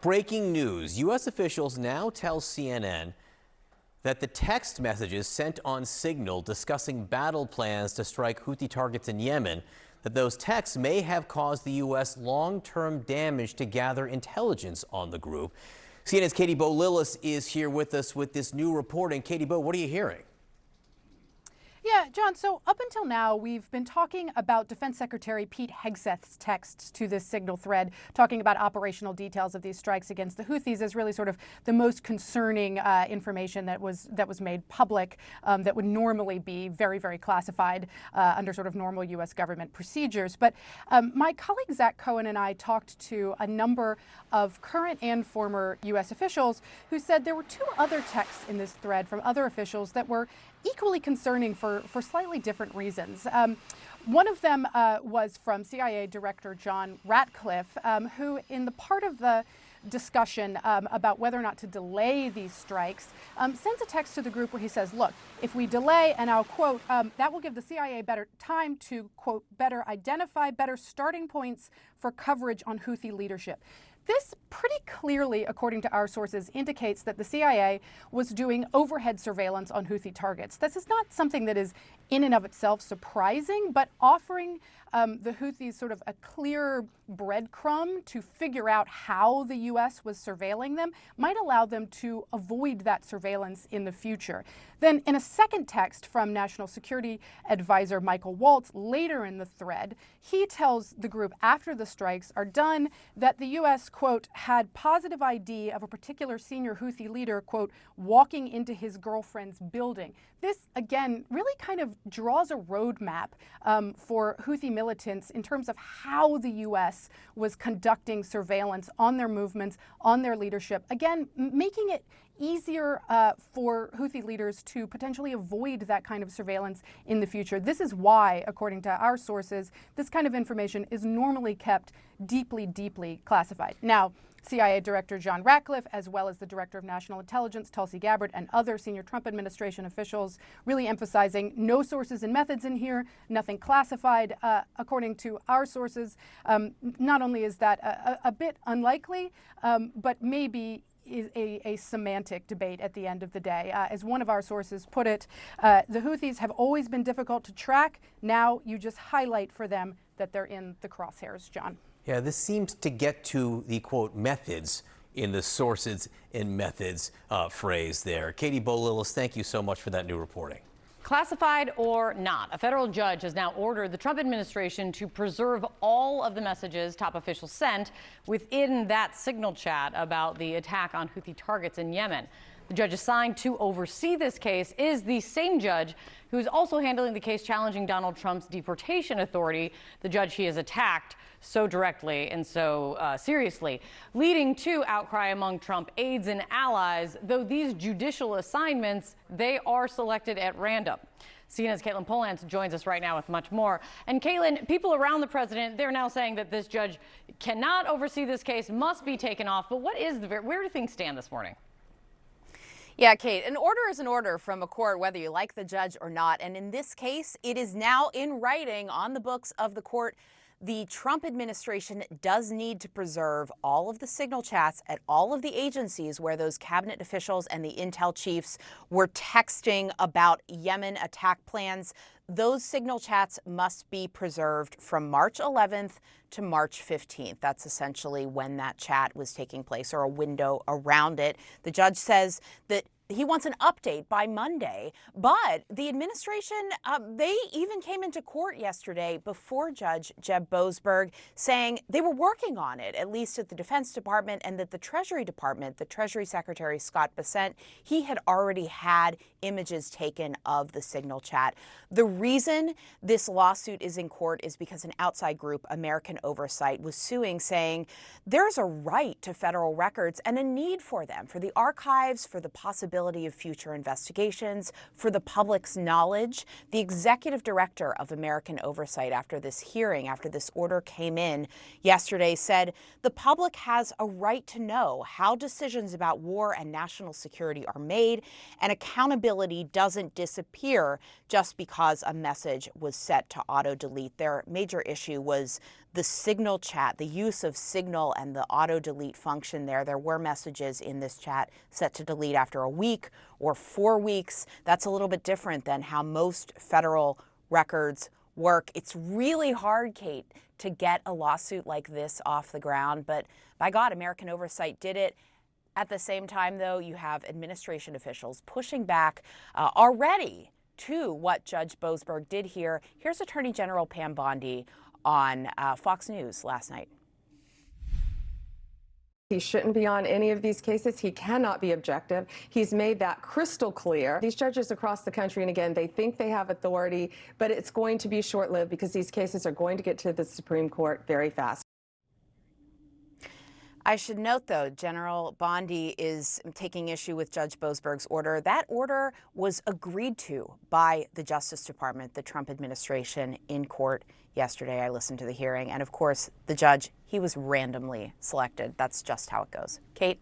Breaking news. U.S. officials now tell CNN that the text messages sent on Signal discussing battle plans to strike Houthi targets in Yemen, that those texts may have caused the U.S. long-term damage to gather intelligence on the group. CNN's Katie Bo-Lillis is here with us with this new reporting. Katie Bo, what are you hearing? Yeah, John, so up until now, we've been talking about Defense Secretary Pete Hegseth's texts to this Signal thread, talking about operational details of these strikes against the Houthis as really sort of the most concerning information that was made public that would normally be very, very classified under sort of normal U.S. government procedures. But my colleague Zach Cohen and I talked to a number of current and former U.S. officials who said there were two other texts in this thread from other officials that were equally concerning for slightly different reasons. One of them was from CIA Director John Ratcliffe, who in the part of the discussion about whether or not to delay these strikes, sends a text to the group where he says, look, if we delay, and I'll quote, that will give the CIA better time to, quote, better identify better starting points for coverage on Houthi leadership. This pretty clearly, according to our sources, indicates that the CIA was doing overhead surveillance on Houthi targets. This is not something that is in and of itself surprising, but offering the Houthis sort of a clear breadcrumb to figure out how the U.S. was surveilling them might allow them to avoid that surveillance in the future. Then in a second text from National Security Advisor Michael Waltz later in the thread, he tells the group after the strikes are done that the U.S., quote, had positive ID of a particular senior Houthi leader, quote, walking into his girlfriend's building. This, again, really kind of draws a roadmap for Houthi militants in terms of how the U.S. was conducting surveillance on their movements, on their leadership, again, making it easier for Houthi leaders to potentially avoid that kind of surveillance in the future. This is why, according to our sources, this kind of information is normally kept deeply, deeply classified. Now, CIA Director John Ratcliffe, as well as the Director of National Intelligence, Tulsi Gabbard, and other senior Trump administration officials really emphasizing no sources and methods in here, nothing classified. According to our sources, not only is that a bit unlikely, but maybe is a semantic debate at the end of the day. As one of our sources put it, the Houthis have always been difficult to track. Now you just highlight for them that they're in the crosshairs, John. Yeah, this seems to get to the, quote, methods in the sources and methods phrase there. Katie Bo-Lillis, thank you so much for that new reporting. Classified or not, a federal judge has now ordered the Trump administration to preserve all of the messages top officials sent within that Signal chat about the attack on Houthi targets in Yemen. The judge assigned to oversee this case is the same judge who's also handling the case challenging Donald Trump's deportation authority, the judge he has attacked so directly and so seriously, leading to outcry among Trump aides and allies, though these judicial assignments, they are selected at random. CNN's Caitlin Polantz joins us right now with much more. And Caitlin, people around the president, they're now saying that this judge cannot oversee this case, must be taken off. But where do things stand this morning? Yeah, Kate, an order is an order from a court, whether you like the judge or not. And in this case, it is now in writing on the books of the court. The Trump administration does need to preserve all of the Signal chats at all of the agencies where those cabinet officials and the intel chiefs were texting about Yemen attack plans. Those Signal chats must be preserved from March 11th to March 15th. That's essentially when that chat was taking place, or a window around it. The judge says that he wants an update by Monday, but the administration, they even came into court yesterday before Judge Jeb Boasberg, saying they were working on it, at least at the Defense Department, and that the Treasury Department, the Treasury Secretary Scott Bessent, he had already had images taken of the Signal chat. The reason this lawsuit is in court is because an outside group, American Oversight, was suing, saying there's a right to federal records and a need for them, for the archives, for the possibility of future investigations, for the public's knowledge. The executive director of American Oversight, after this hearing, after this order came in yesterday, said the public has a right to know how decisions about war and national security are made, and accountability doesn't disappear just because a message was set to auto-delete. Their major issue was the Signal chat, the use of Signal and the auto delete function there. There were messages in this chat set to delete after a week or 4 weeks. That's a little bit different than how most federal records work. It's really hard, Kate, to get a lawsuit like this off the ground, but by God, American Oversight did it. At the same time, though, you have administration officials pushing back already to what Judge Boasberg did here. Here's Attorney General Pam Bondi on Fox News last night. He shouldn't be on any of these cases. He cannot be objective. He's made that crystal clear. These judges across the country, and again, they think they have authority, but it's going to be short-lived because these cases are going to get to the Supreme Court very fast. I should note, though, General Bondi is taking issue with Judge Boasberg's order. That order was agreed to by the Justice Department, the Trump administration, in court yesterday. I listened to the hearing. And of course, the judge, he was randomly selected. That's just how it goes. Kate?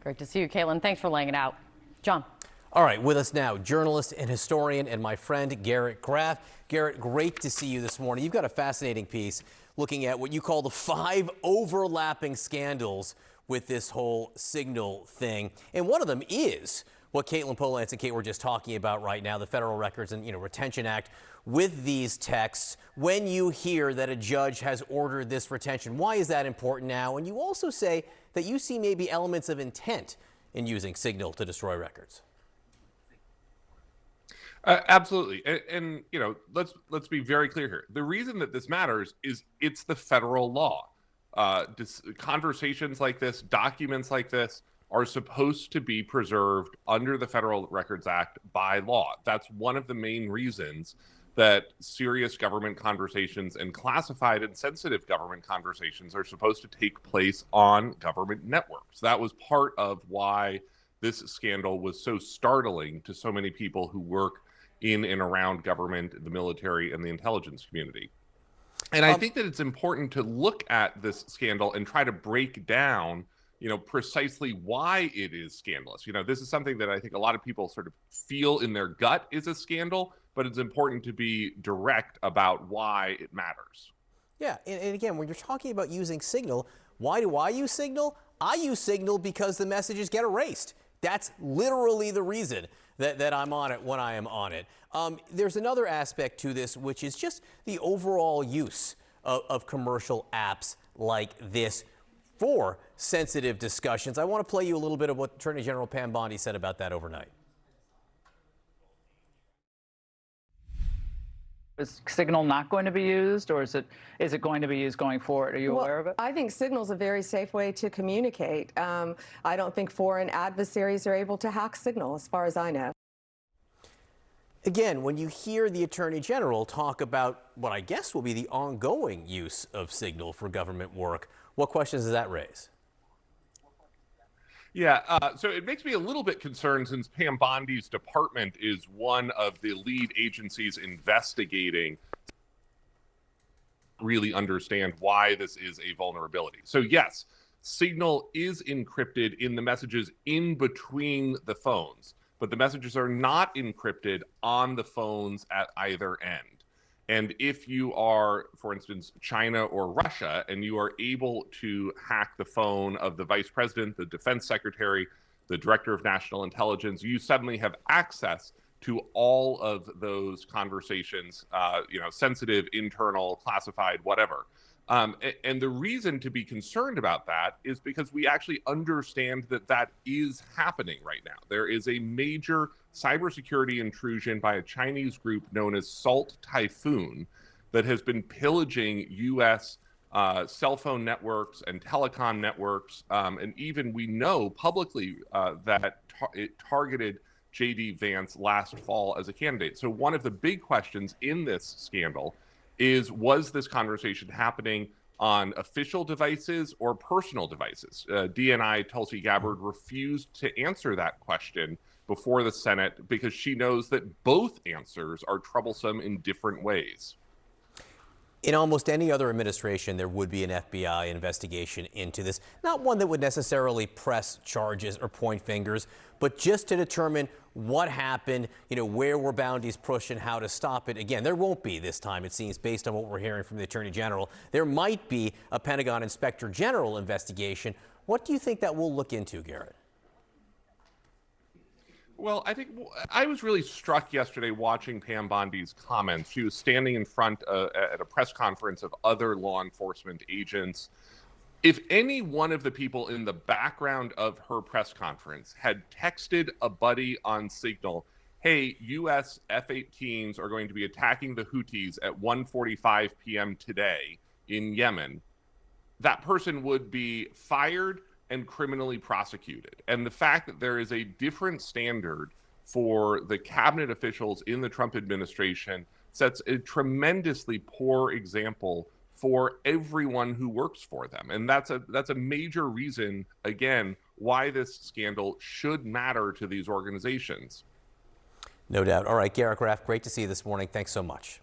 Great to see you, Caitlin. Thanks for laying it out. John. All right, with us now, journalist and historian and my friend Garrett Graff. Garrett, great to see you this morning. You've got a fascinating piece looking at what you call the 5 overlapping scandals with this whole Signal thing. And one of them is what Caitlin Polantz and Kate were just talking about right now, the Federal Records and Retention Act. With these texts, when you hear that a judge has ordered this retention, why is that important now? And you also say that you see maybe elements of intent in using Signal to destroy records. Absolutely. And let's be very clear here. The reason that this matters is it's the federal law. Conversations like this, documents like this are supposed to be preserved under the Federal Records Act by law. That's one of the main reasons that serious government conversations and classified and sensitive government conversations are supposed to take place on government networks. That was part of why this scandal was so startling to so many people who work in and around government, the military, and the intelligence community. And I think that it's important to look at this scandal and try to break down, precisely why it is scandalous. This is something that I think a lot of people sort of feel in their gut is a scandal, but it's important to be direct about why it matters. Yeah, and again, when you're talking about using Signal, why do I use Signal? I use Signal because the messages get erased. That's literally the reason that I'm on it when I am on it. There's another aspect to this, which is just the overall use of commercial apps like this for sensitive discussions. I want to play you a little bit of what Attorney General Pam Bondi said about that overnight. Is Signal not going to be used, or is it going to be used going forward? Are you aware of it? I think Signal's a very safe way to communicate. I don't think foreign adversaries are able to hack Signal, as far as I know. Again, when you hear the Attorney General talk about what I guess will be the ongoing use of Signal for government work, what questions does that raise? Yeah, so it makes me a little bit concerned since Pam Bondi's department is one of the lead agencies investigating really understand why this is a vulnerability. So yes, Signal is encrypted in the messages in between the phones, but the messages are not encrypted on the phones at either end. And if you are, for instance, China or Russia, and you are able to hack the phone of the vice president, the defense secretary, the director of national intelligence, you suddenly have access to all of those conversations, sensitive, internal, classified, whatever. And the reason to be concerned about that is because we actually understand that that is happening right now. There is a major cybersecurity intrusion by a Chinese group known as Salt Typhoon that has been pillaging U.S. Cell phone networks and telecom networks. And even we know publicly that it targeted J.D. Vance last fall as a candidate. So one of the big questions in this scandal is, was this conversation happening on official devices or personal devices? DNI Tulsi Gabbard refused to answer that question before the Senate because she knows that both answers are troublesome in different ways. In almost any other administration, there would be an FBI investigation into this. Not one that would necessarily press charges or point fingers, but just to determine what happened, where were boundaries pushed and how to stop it. Again, there won't be this time, it seems, based on what we're hearing from the Attorney General. There might be a Pentagon Inspector General investigation. What do you think that will look into, Garrett? Well, I think I was really struck yesterday watching Pam Bondi's comments. She was standing in front at a press conference of other law enforcement agents. If any one of the people in the background of her press conference had texted a buddy on Signal, hey, U.S. F-18s are going to be attacking the Houthis at 1:45 p.m. today in Yemen, that person would be fired and criminally prosecuted. And the fact that there is a different standard for the cabinet officials in the Trump administration sets a tremendously poor example for everyone who works for them. And that's a major reason, again, why this scandal should matter to these organizations. No doubt. All right, Garrett Graff, great to see you this morning. Thanks so much.